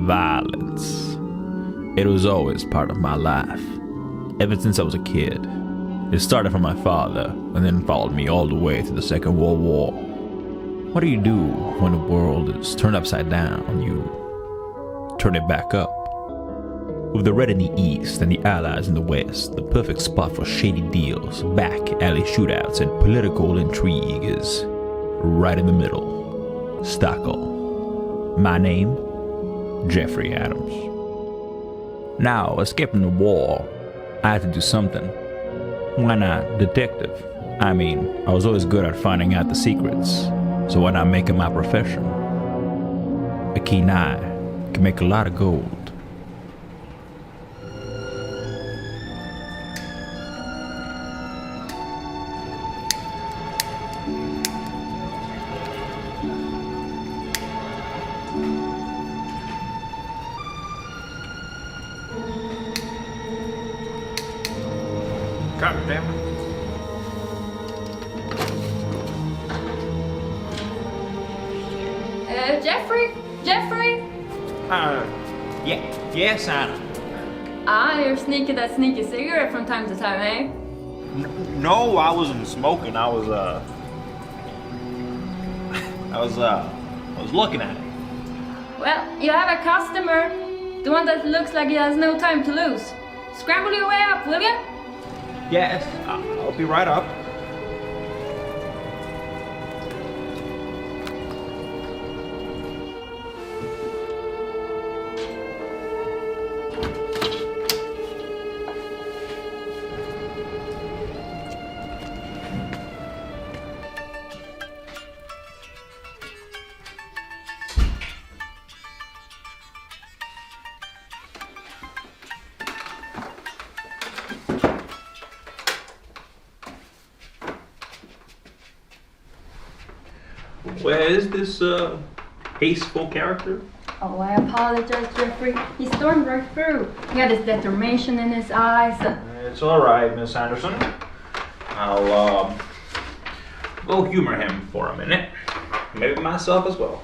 Violence. It was always part of my life, ever since I was a kid. It started from my father, and then followed me all the way to the Second World War. What do you do when the world is turned upside down? You turn it back up. With the Red in the East and the Allies in the West, the perfect spot for shady deals, back alley shootouts, and political intrigue is right in the middle. Stockholm. My name? Geoffrey Adams. Now, escaping the war, I had to do something. Why not detective? I mean, I was always good at finding out the secrets, so why not make it my profession? A keen eye can make a lot of gold. God damn it. Geoffrey? Yes, Anna. You're sneaking that sneaky cigarette from time to time, eh? No, I wasn't smoking. I was looking at it. Well, you have a customer. The one that looks like he has no time to lose. Scramble your way up, will you? Yes, I'll be right up. Where is this hasteful character? Oh, I apologize, Geoffrey. He stormed right through. He had his determination in his eyes. It's all right, Miss Anderson. I'll go humor him for a minute. Maybe myself as well.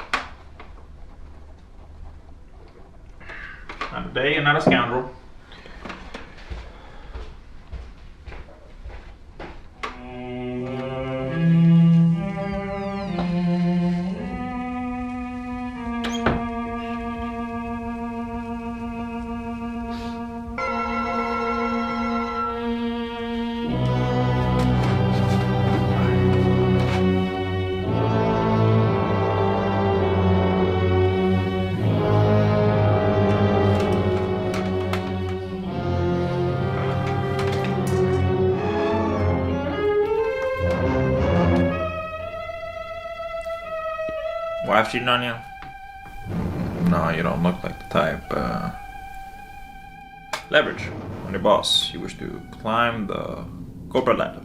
Not a day and not a scoundrel. Wife cheating on you? No, you don't look like the type. Leverage on your boss. You wish to climb the corporate ladder.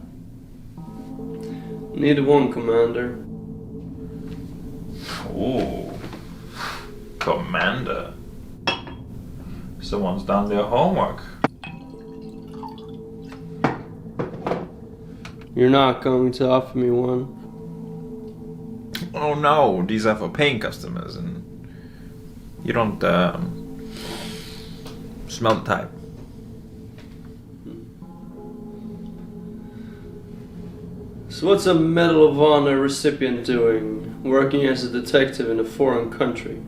Neither one, Commander. Oh, Commander. Someone's done their homework. You're not going to offer me one. Oh no, these are for paying customers, and you don't smell the type. So what's a Medal of Honor recipient doing, working as a detective in a foreign country?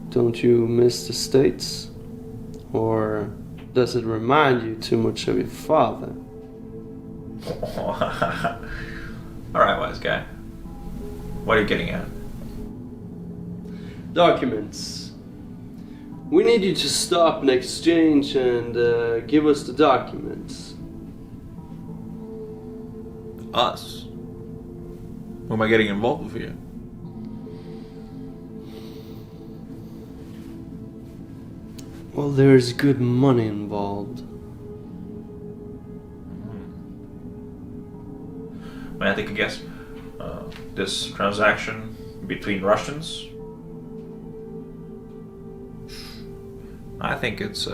Don't you miss the States? Or does it remind you too much of your father? Alright, wise guy. What are you getting at? Documents. We need you to stop an exchange and give us the documents. Us? Who am I getting involved with here? Well, there's good money involved. May I take a guess? This transaction between Russians? I think it's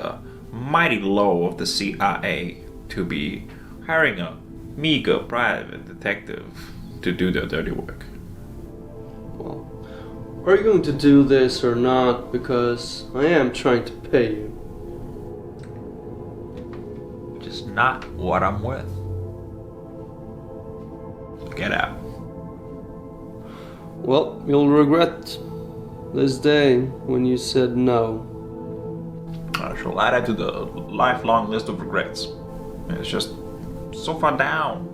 mighty low of the CIA to be hiring a meager private detective to do their dirty work. Well, Are you going to do this or not? Because I am trying to pay you. Just not what I'm worth. Get out. Well, you'll regret this day when you said no. I shall add it to the lifelong list of regrets. It's just so far down.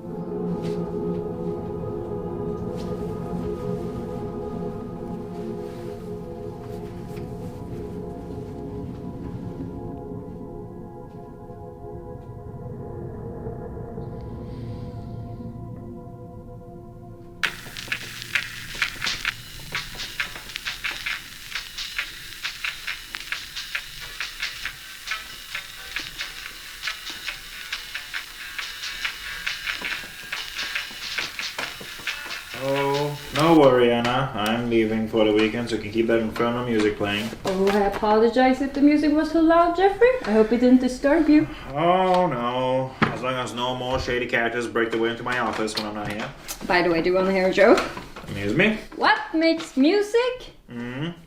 Oh, no worry, Anna. I'm leaving for the weekend, so you can keep that infernal music playing. Oh, I apologize if the music was too loud, Geoffrey. I hope it didn't disturb you. Oh, no. As long as no more shady characters break their way into my office when I'm not here. By the way, do you want to hear a joke? Amuse me. What makes music,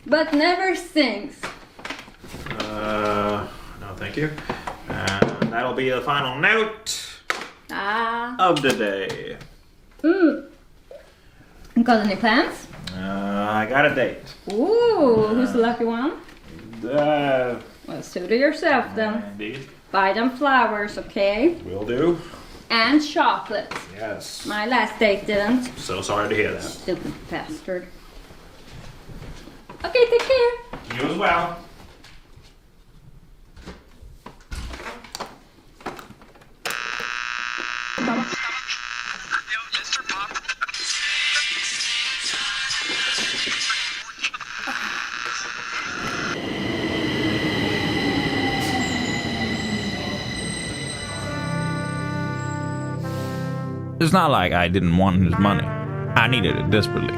but never sings? No, thank you. That'll be the final note of the day. Got any plans? I got a date. Ooh, who's the lucky one? Well, Suit it yourself then. indeed. Buy them flowers, okay? Will do. And chocolate. Yes. My last date didn't. So sorry to hear that. Stupid bastard. Okay, take care. You as well. It's not like I didn't want his money. I needed it desperately.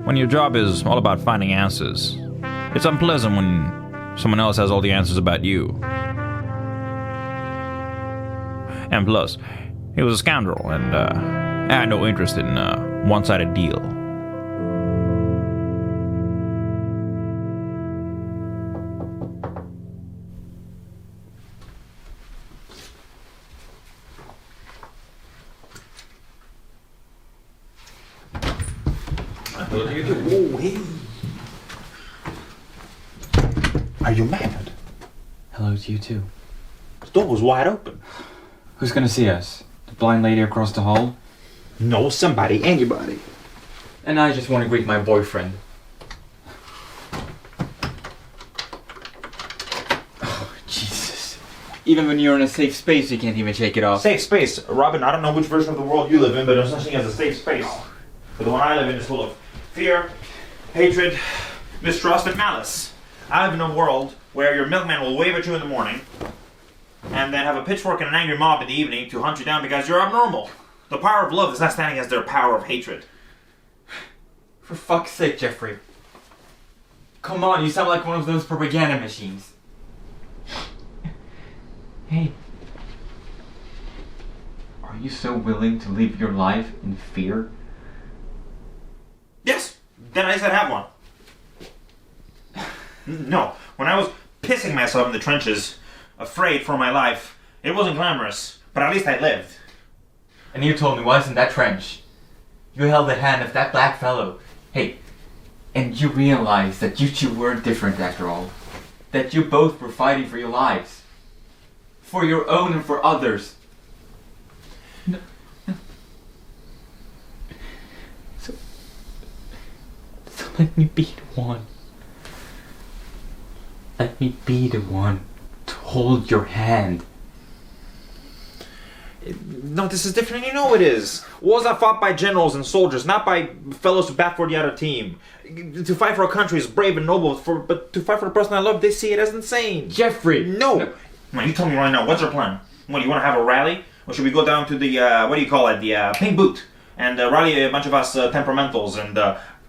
When your job is all about finding answers, it's unpleasant when someone else has all the answers about you. And plus, he was a scoundrel, and I had no interest in a one-sided deal. Oh, hey. Are you mad? Hello to you too. The door was wide open. Who's gonna see us? The blind lady across the hall? No, somebody, anybody. And I just want to greet my boyfriend. Oh, Jesus. Even when you're in a safe space, you can't even shake it off. Safe space. Robin, I don't know which version of the world you live in, but there's such thing as a safe space. But the one I live in is full of fear, hatred, mistrust, and malice. I live in a world where your milkman will wave at you in the morning and then have a pitchfork and an angry mob in the evening to hunt you down because you're abnormal. The power of love is not standing against their power of hatred. For fuck's sake, Geoffrey. Come on, you sound like one of those propaganda machines. Hey. Are you so willing to live your life in fear? Yes, then I said have one. No, when I was pissing myself in the trenches, afraid for my life, it wasn't glamorous, but at least I lived. And you told me once in that trench, you held the hand of that black fellow. Hey, and you realized that you two weren't different after all. That you both were fighting for your lives. For your own and for others. No. So let me be the one. Let me be the one to hold your hand. No, this is different, and you know it is. Wars are fought by generals and soldiers, not by fellows who bat for the other team. To fight for a country is brave and noble, but to fight for the person I love, they see it as insane. Jeffrey! No! Come on, you tell me right now, what's your plan? What, you want to have a rally? Or should we go down to the, the Pink Boot, and rally a bunch of us temperamentals, and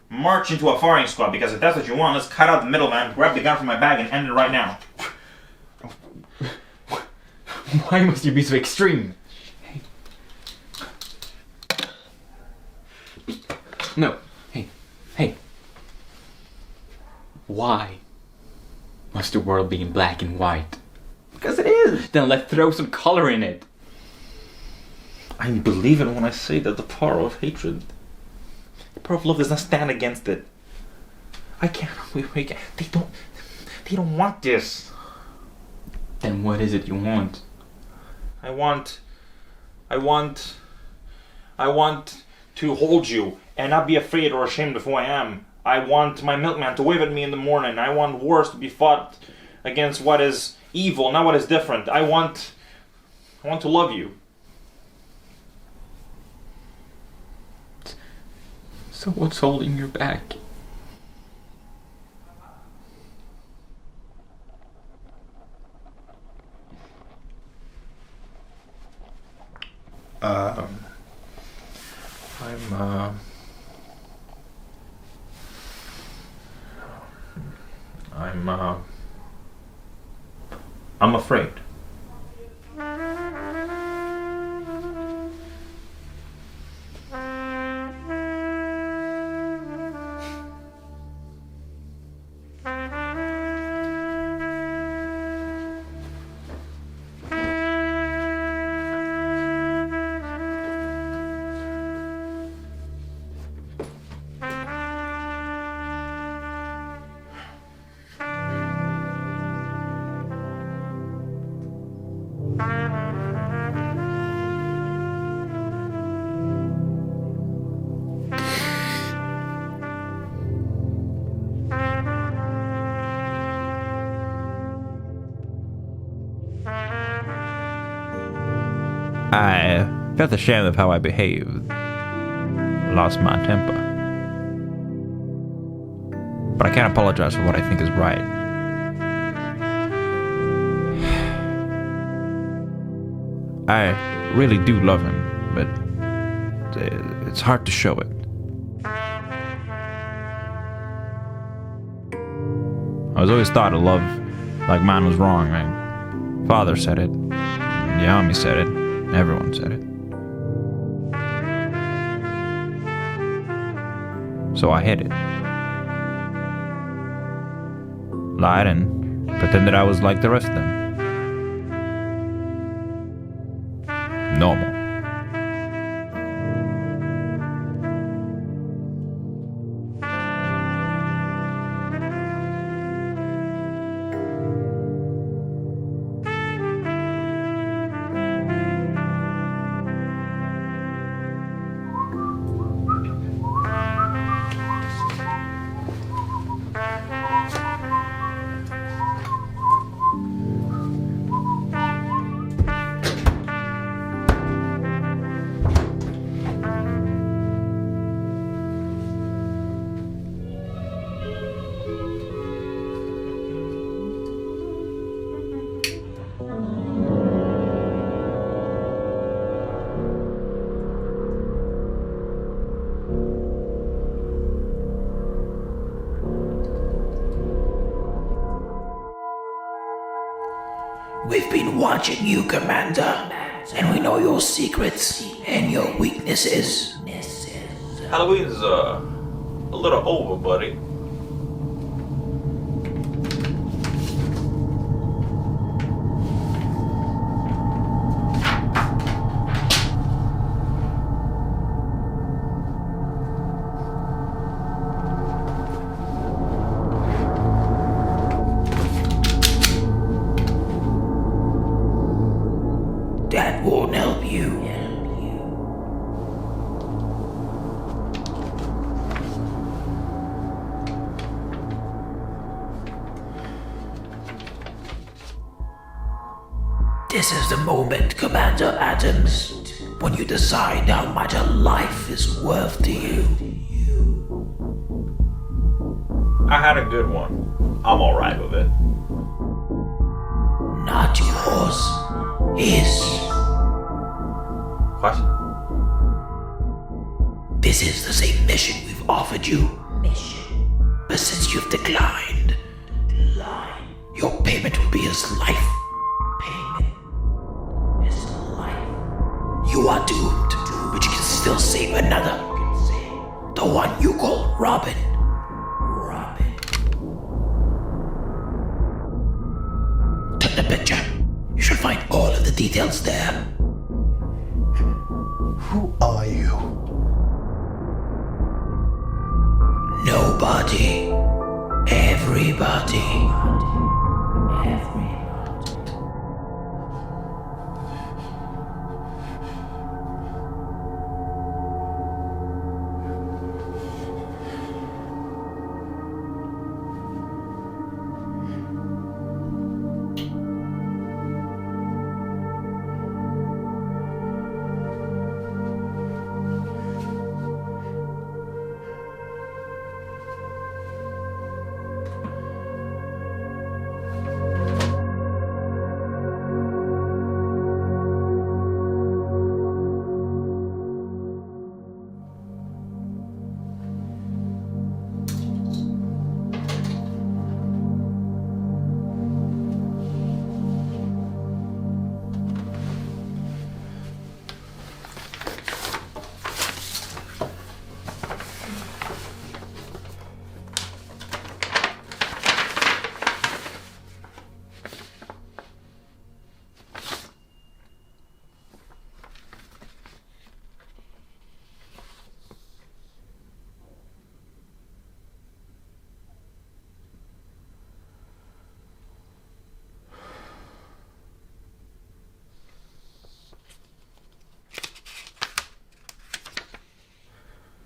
march into a firing squad? Because if that's what you want, let's cut out the middleman, grab the gun from my bag, and end it right now. Why must you be so extreme? No. Hey. Why must the world be in black and white? Because it is. Then let's throw some color in it. I believe it when I say that the power of hatred, the power of love does not stand against it. I can't. We can't. They don't want this. Then what is it you want? I want to hold you and not be afraid or ashamed of who I am. I want my milkman to wave at me in the morning. I want wars to be fought against what is evil, not what is different. I want to love you. So what's holding you back? I'm afraid. I felt ashamed of how I behaved. Lost my temper. But I can't apologize for what I think is right. I really do love him, but it's hard to show it. I was always thought a love like mine was wrong, right? Father said it, Yami said it, everyone said it. So I hid it. Lied and pretended I was like the rest of them. Normal. We've been watching you, Commander, and we know your secrets and your weaknesses. Halloween's a little over, buddy. That won't help you. This is the moment, Commander Adams, when you decide how much a life is worth to you. I had a good one. I'm alright with it. Not yours. His. What? This is the same mission we've offered you. But since you've declined, your payment will be his life. You are doomed, but you can still save another. The one you call Robin. check the picture. You should find all of the details there. Who are you? Nobody. Everybody.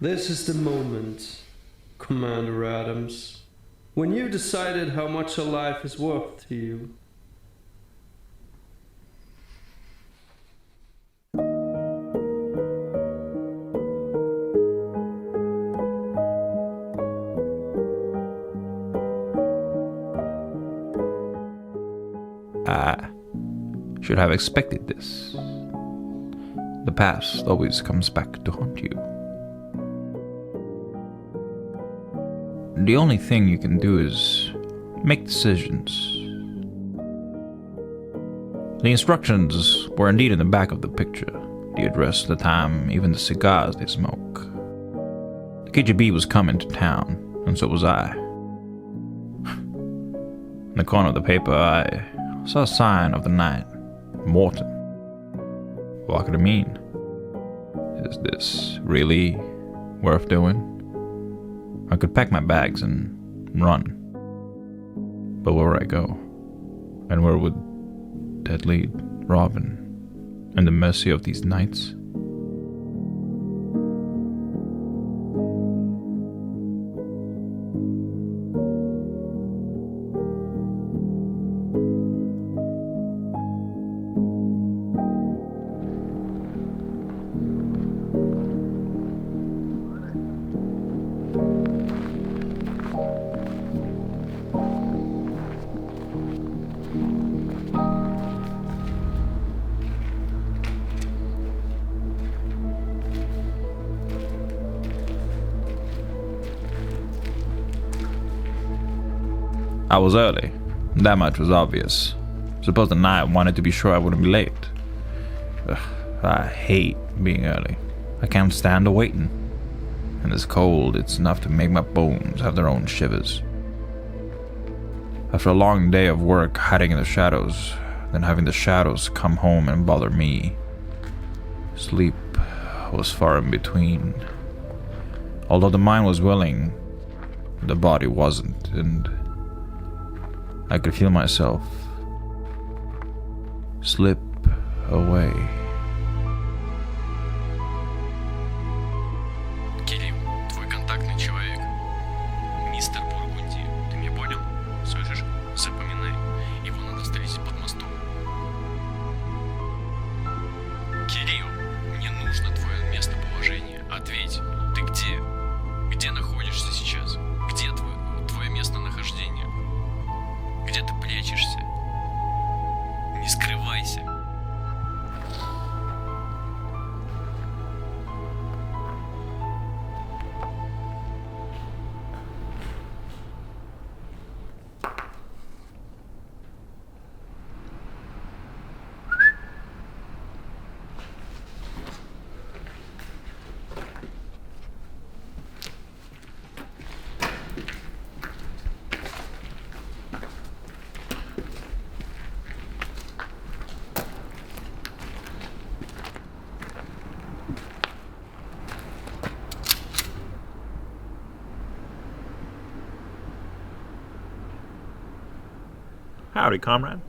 This is the moment, Commander Adams, when you decided how much a life is worth to you. I should have expected this. The past always comes back to haunt you. The only thing you can do is make decisions. The instructions were indeed in the back of the picture. The address, the time, even the cigars they smoke. The KGB was coming to town, and so was I. In the corner of the paper, I saw a sign of the night. Mortum. What could it mean? Is this really worth doing? I could pack my bags and run. But where would I go? And where would that lead Robin and the mercy of these nights? I was early. That much was obvious. Suppose the night wanted to be sure I wouldn't be late. Ugh, I hate being early. I can't stand the waiting. And it's cold, it's enough to make my bones have their own shivers. After a long day of work hiding in the shadows, then having the shadows come home and bother me, sleep was far in between. Although the mind was willing, the body wasn't, and I could feel myself slip away. Кирилл, твой контактный человек. Мистер Бургунди, ты меня понял? Слышишь? Запоминай. Его надо встретить под мостом. Кирилл, мне нужно твое местоположение. Ответь, ты где? Где находишься сейчас? Где твое местонахождение? Где ты прячешься? Не скрывайся. Howdy, comrade.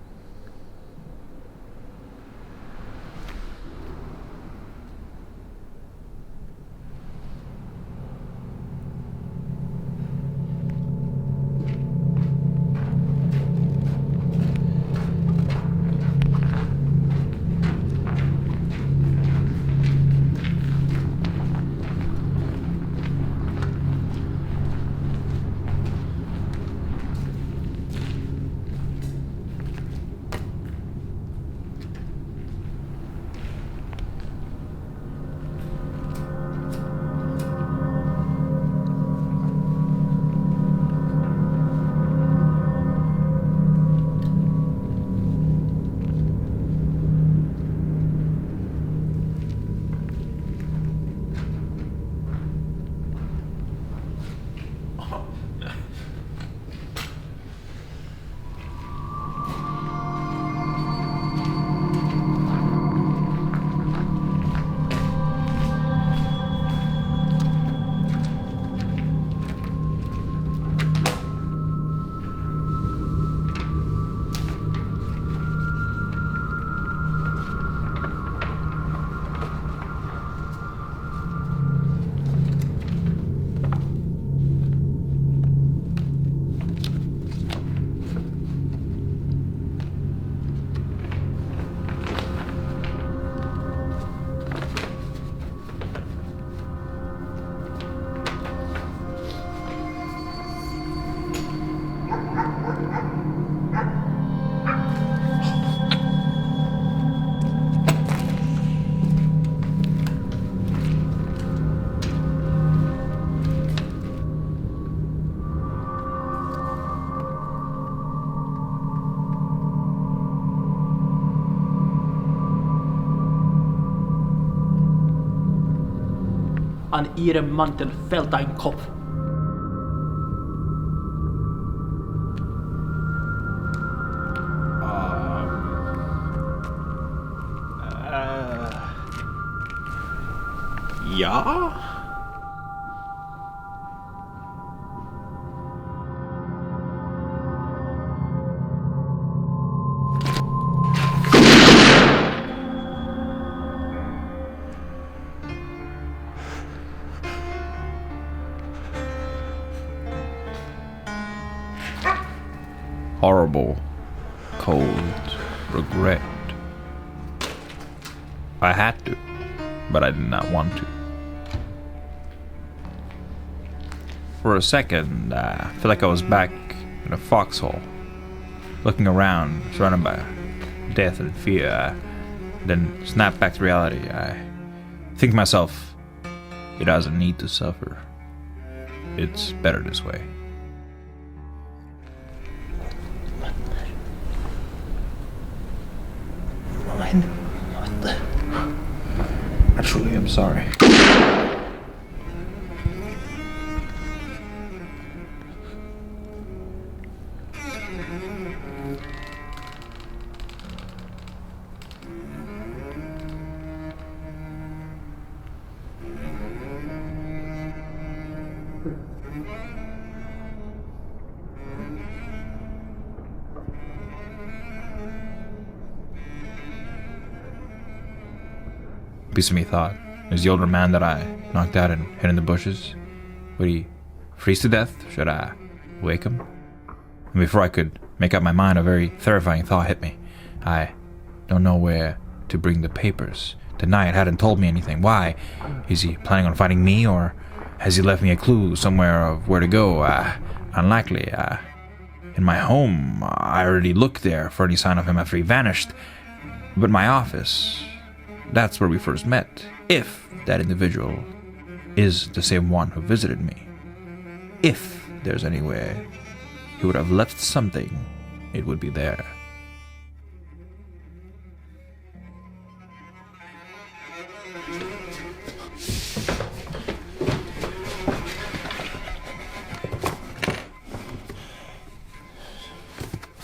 An ihrem Mantel fällt ein Kopf. Ja? Horrible, cold regret. I had to, but I did not want to. For a second, I felt like I was back in a foxhole, looking around, surrounded by death and fear. Then snapped back to reality. I think to myself, it doesn't need to suffer. It's better this way. Actually, I'm sorry. Piece of me thought, is the older man that I knocked out and hid in the bushes, would he freeze to death? Should I wake him? And before I could make up my mind, a very terrifying thought hit me. I don't know where to bring the papers. Daniil hadn't told me anything. Why? Is he planning on fighting me, or has he left me a clue somewhere of where to go? Unlikely. In my home, I already looked there for any sign of him after he vanished. But my office, that's where we first met. If that individual is the same one who visited me. If there's anywhere he would have left something, it would be there.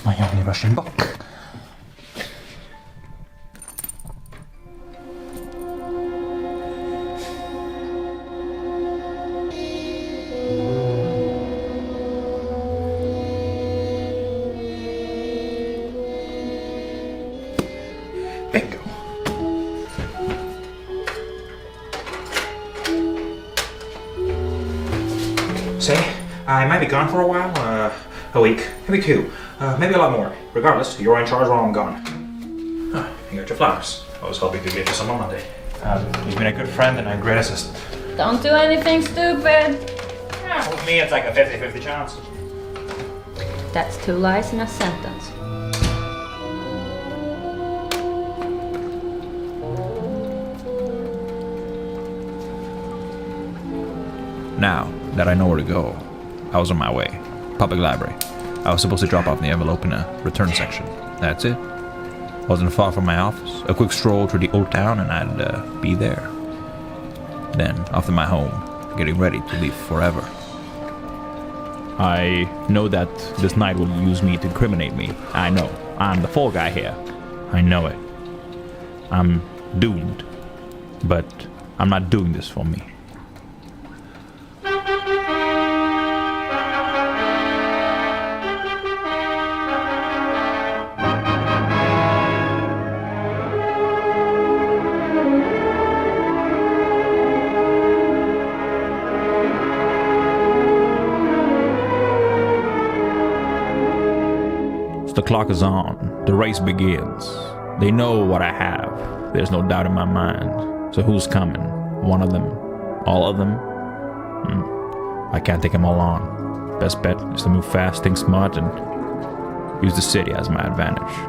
My only Russian book. Say, I might be gone for a while, a week, maybe 2, maybe a lot more. Regardless, you're in charge while I'm gone. You got your flowers. I was hoping to get you some on Monday. You've been a good friend and a great assistant. Don't do anything stupid. Yeah, with me, it's like a 50-50 chance. That's 2 lies in a sentence. Now that I know where to go, I was on my way. Public library. I was supposed to drop off the envelope in a return section. That's it. Wasn't far from my office. A quick stroll through the old town and I'd be there. Then off to my home, getting ready to leave forever. I know that this night will use me to incriminate me. I know. I'm the fall guy here. I know it. I'm doomed. But I'm not doing this for me. The clock is on. The race begins. They know what I have. There's no doubt in my mind. So who's coming? One of them? All of them? I can't take them all on. Best bet is to move fast, think smart, and use the city as my advantage.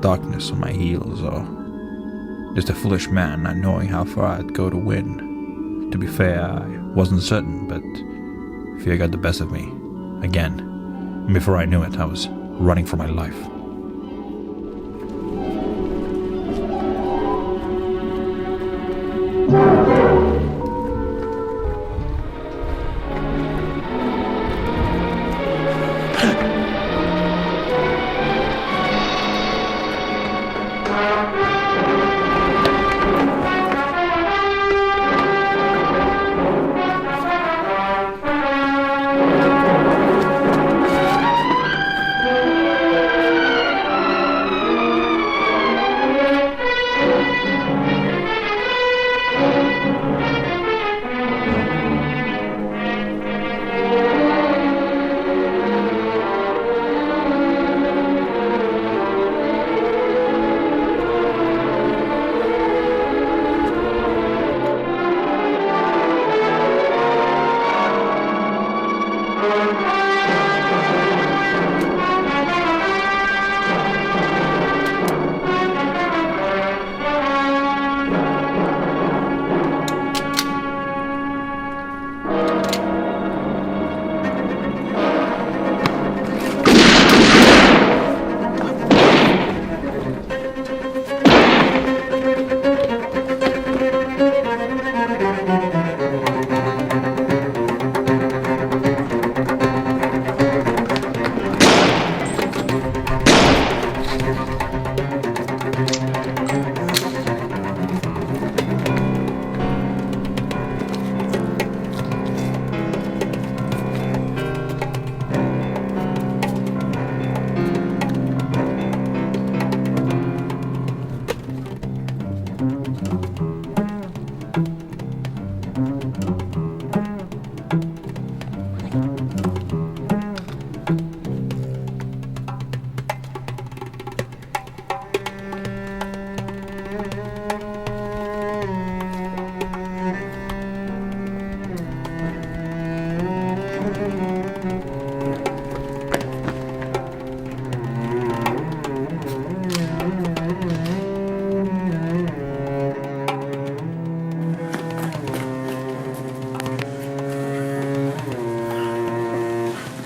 Darkness on my heels, or just a foolish man not knowing how far I'd go to win. To be fair, I wasn't certain, but fear got the best of me. Again. And before I knew it, I was running for my life.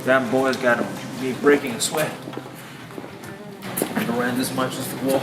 Damn boy's got me breaking a sweat. I ran this much as the wall.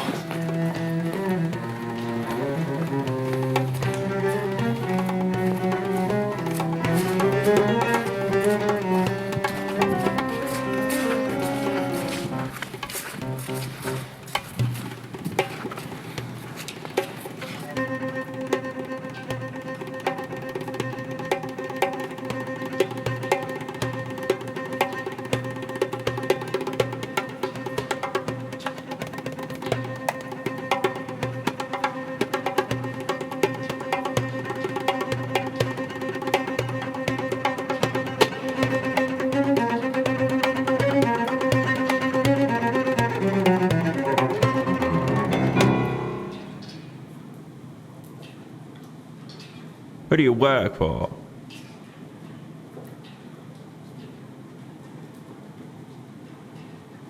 Who do you work for?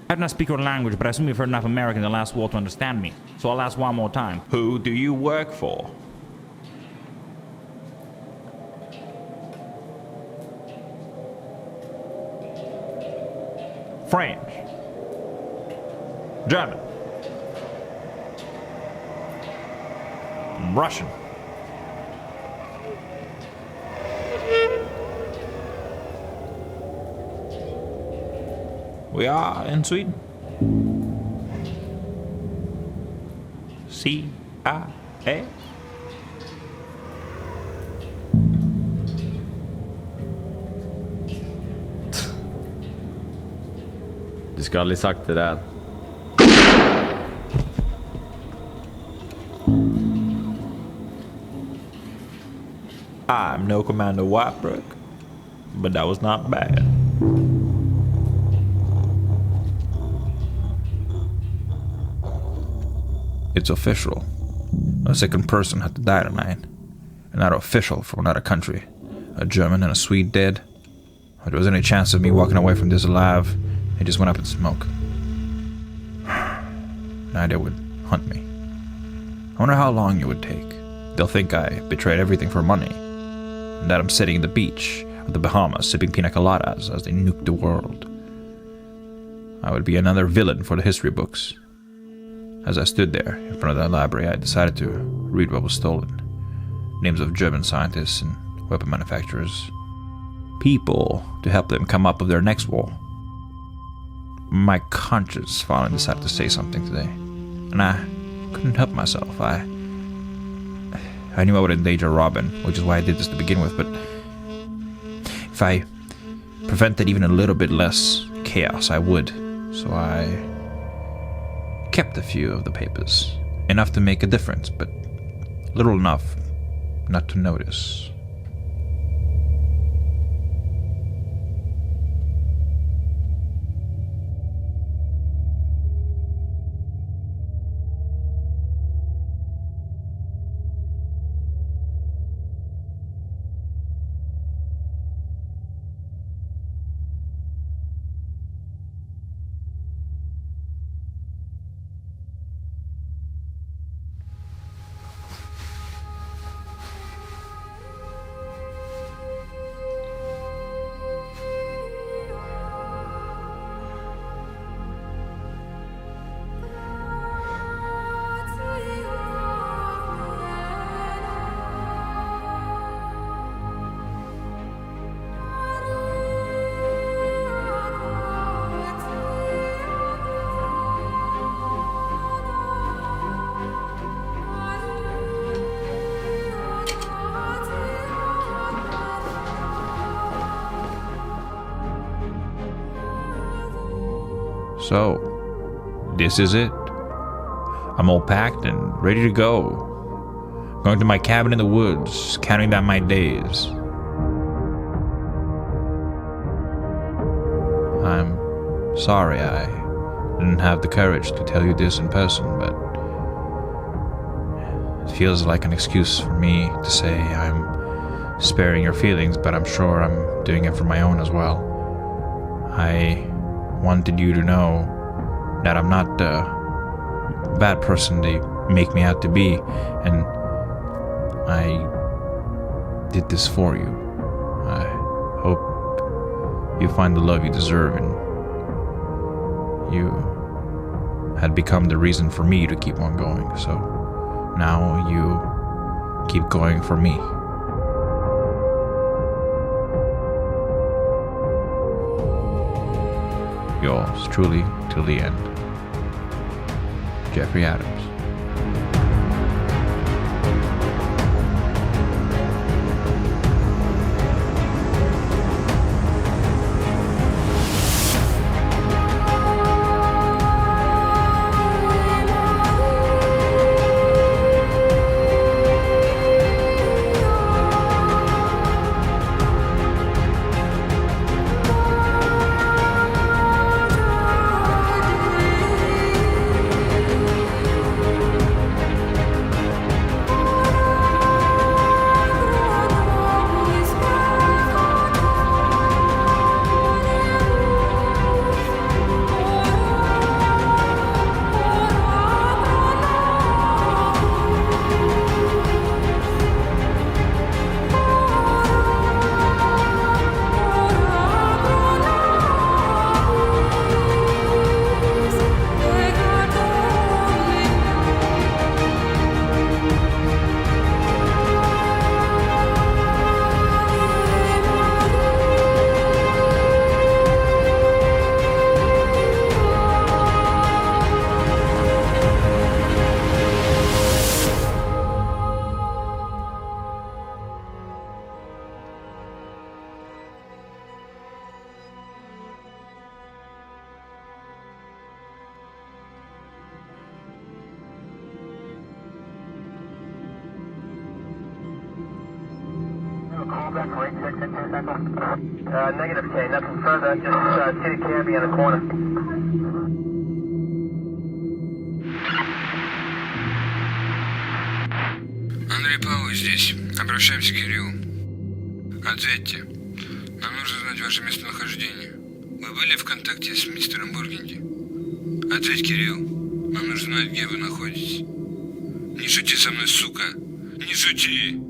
I do not speak your language, but I assume you've heard enough American in the last war to understand me. So I'll ask one more time. Who do you work for? French. German. Russian. We are in Sweden. CIA? Du ska aldrig sagt det där. I'm no Commander Whitebrooke, but that was not bad. It's official. A second person had to die tonight. Another official from another country. A German and a Swede dead. If there was any chance of me walking away from this alive, it just went up in smoke. Now they would hunt me. I wonder how long it would take. They'll think I betrayed everything for money, and that I'm sitting in the beach of the Bahamas sipping pina coladas as they nuke the world. I would be another villain for the history books. As I stood there in front of the library, I decided to read what was stolen. Names of German scientists and weapon manufacturers. People to help them come up with their next war. My conscience finally decided to say something today, and I couldn't help myself. I knew I would endanger Robin, which is why I did this to begin with, but if I prevented even a little bit less chaos, I would. So I kept a few of the papers, enough to make a difference, but little enough not to notice. So, this is it. I'm all packed and ready to go. Going to my cabin in the woods, counting down my days. I'm sorry I didn't have the courage to tell you this in person, but it feels like an excuse for me to say I'm sparing your feelings, but I'm sure I'm doing it for my own as well. I wanted you to know that I'm not the bad person they make me out to be, and I did this for you. I hope you find the love you deserve, and you had become the reason for me to keep on going, so now you keep going for me. Yours truly, till the end, Geoffrey Adams. Negative K, nothing further, just see the cabbie in the corner. Андрей Павлович здесь. Обращаемся к Кириллу. Ответьте. Нам нужно знать ваше местонахождение. Вы были в контакте с мистером Бургунди? Ответь, Кирилл. Нам нужно знать, где вы находитесь. Не шути со мной, сука. Не шути.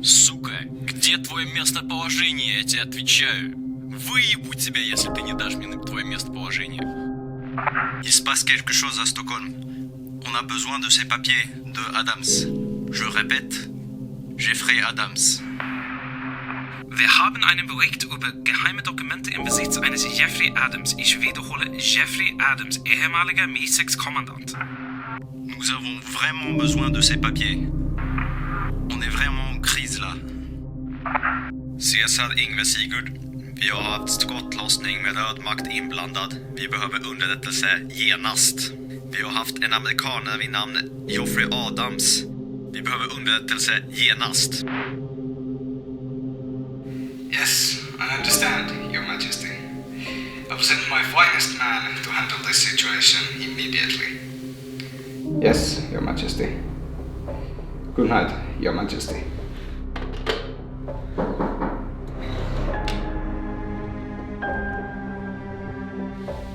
Сука, где твое местоположение, я тебе отвечаю. Выебу тебя, если ты не дашь мне твое местоположение. Il se passe quelque chose à Stockholm. On a besoin de ces papiers de Adams. Je répète, Geoffrey Adams. Wir haben einen Bericht über geheime Dokumente im Besitz eines Geoffrey Adams. Ich wiederhole, Geoffrey Adams, ehemaliger Mi-6-Kommandant. Nous avons vraiment besoin de ces papiers. On est vraiment en crise là. Cesar Ingve Sigurd. Vi har haft skottlossning med ödmakt inblandad. Vi behöver underrättelse genast. Vi har haft en amerikaner vid namn Geoffrey Adams. Vi behöver underrättelse genast. Yes, I understand, Your Majesty. I will send my finest man to handle this situation immediately. Yes, Your Majesty. Good night, Your Majesty.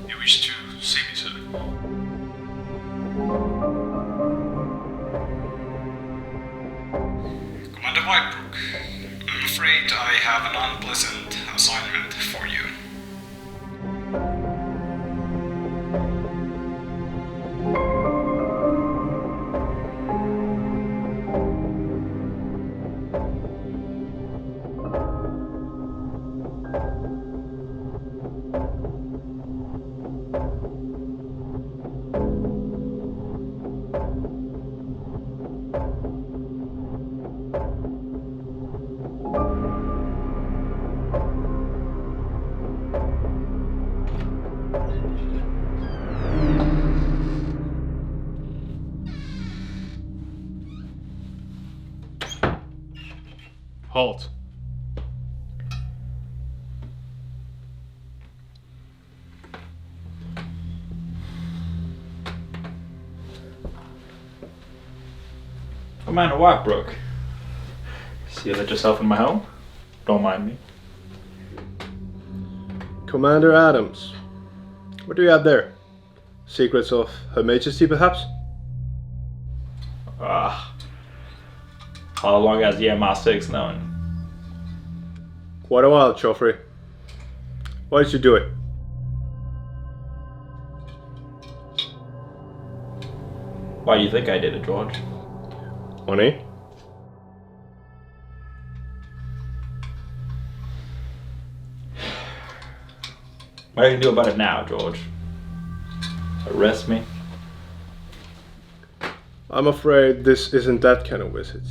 You wish to see me, sir? Commander Whitebrooke, I'm afraid I have an unpleasant assignment for you. Halt. Commander Whitebrooke. See you let yourself in my home? Don't mind me. Commander Adams. What do you have there? Secrets of Her Majesty, perhaps? How long has the MI6 known? Quite a while, Geoffrey. Why did you do it? Why do you think I did it, George? Money? What are you gonna do about it now, George? Arrest me? I'm afraid this isn't that kind of visit.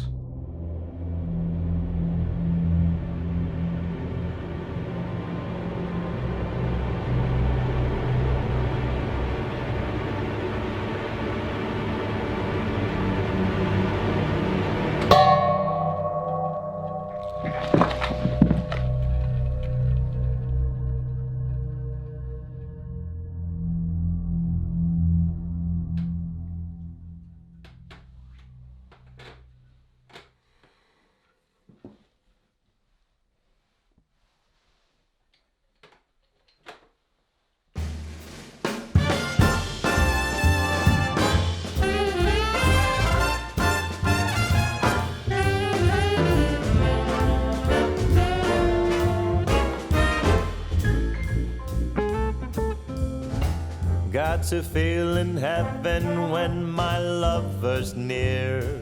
Got to feel in heaven when my lover's near.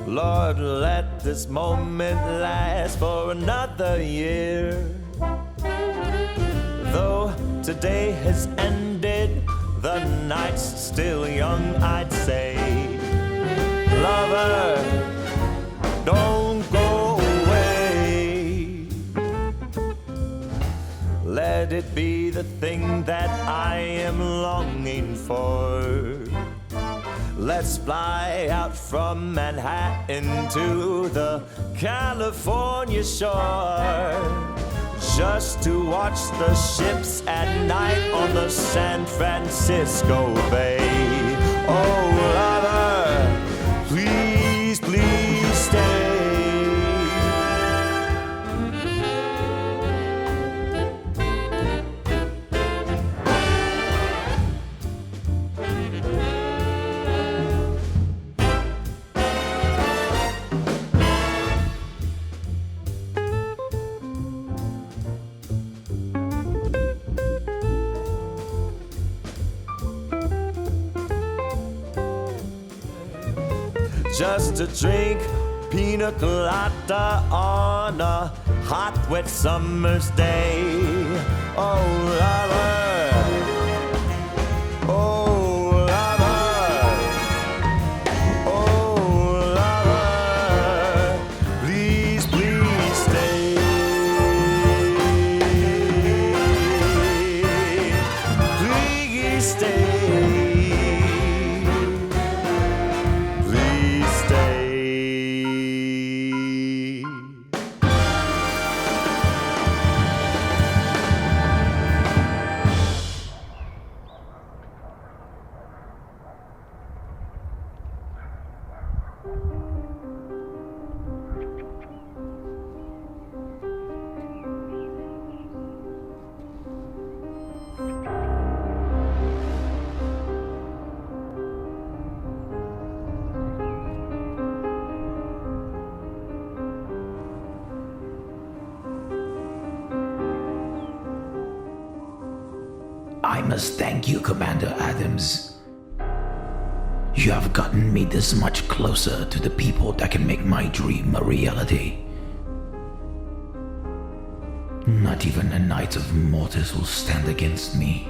Lord, let this moment last for another year. Though today has ended, the night's still young, I'd say. Lover, don't go away. Let it be the thing that I am longing for. let's fly out from Manhattan to the California shore, just to watch the ships at night on the San Francisco Bay. Oh, lover, please, please stay. Just to drink pina colada on a hot, wet summer's day. Oh, lover, oh, lover, oh, lover, please, please stay. Please stay. I must thank you, Commander Adams. You have gotten me this much closer to the people that can make my dream a reality. Not even the Knights of Mortis will stand against me.